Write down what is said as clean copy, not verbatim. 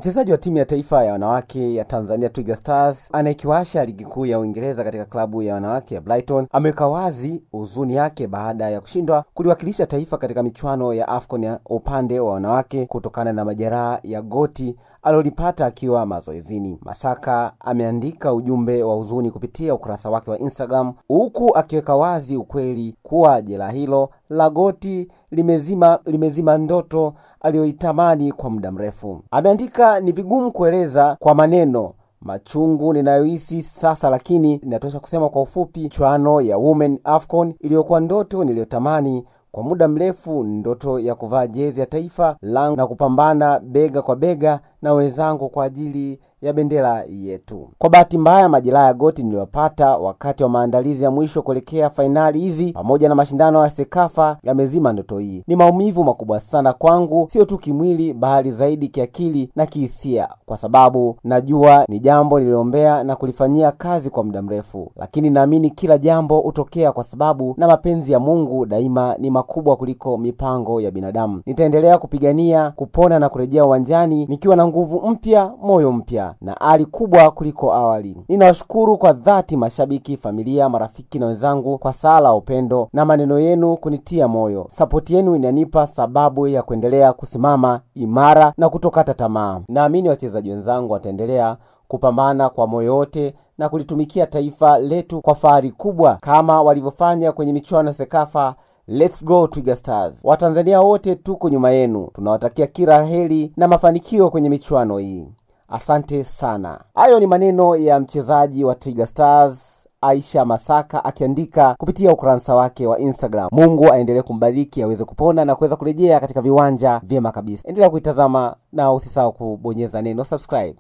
Mchezaji wa timu ya taifa ya wanawake ya Tanzania Twiga Stars anayekiwasha ligi kuu ya Uingereza katika klabu ya wanawake ya Brighton ameweka wazi huzuni yake baada ya kushindwa kuliwakilisha taifa katika michuano ya AFCON ya upande wa wanawake kutokana na majeraha ya goti alilopata akiwa mazoezini. Masaka ameandika ujumbe wa huzuni kupitia ukurasa wake wa Instagram huku akiweka wazi ukweli kuwa jeraha hilo la goti limezima ndoto aliyoitamani kwa muda mrefu. Ameandika, ni vigumu kueleza kwa maneno machungu ninayohisi sasa, lakini inatosha kusema kwa ufupi, michuano ya Women AFCON iliyokuwa ndoto niliyotamani kwa muda mrefu, ndoto ya kuvaa jezi ya taifa langu na kupambana bega kwa bega na wenzangu kwa ajili ya bendera yetu. Kwa bahati mbaya, majeraha ya goti niliyopata wakati wa maandalizi ya mwisho kuelekea finali hizi pamoja na mashindano ya Sekafa yamezima ndoto hii. Ni maumivu makubwa sana kwangu, sio tu kimwili bali zaidi kiakili na kihisia, kwa sababu najua ni jambo niliombea na kulifanyia kazi kwa muda mrefu, lakini naamini kila jambo hutokea kwa sababu, na mapenzi ya Mungu daima ni makubwa kuliko mipango ya binadamu. Nitaendelea kupigania kupona na kurejea uwanjani nikiwa na nguvu mpya, moyo mpya na ari kubwa kuliko awali. Ninawashukuru kwa dhati mashabiki, familia, marafiki na wenzangu kwa sala, upendo na maneno yenu kunitia moyo. Support yenu inanipa sababu ya kuendelea kusimama imara na kutokata tamaa. Naamini wachezaji wenzangu wataendelea kupambana kwa moyo wote na kulitumikia taifa letu kwa fahari kubwa kama walivyofanya kwenye michuano ya Sekafa. Let's go Twiga Stars. Watanzania wote tuko nyuma yenu. Tunawatakia kila heri na mafanikio kwenye michuano hii. Asante sana. Hayo ni maneno ya mchezaji wa Twiga Stars Aisha Masaka akiandika kupitia ukurasa wake wa Instagram. Mungu aendelee kumbariki aweze kupona na kuweza kurejea katika viwanja vyema kabisa. Endelea kuitazama na usisahau kubonyeza neno subscribe.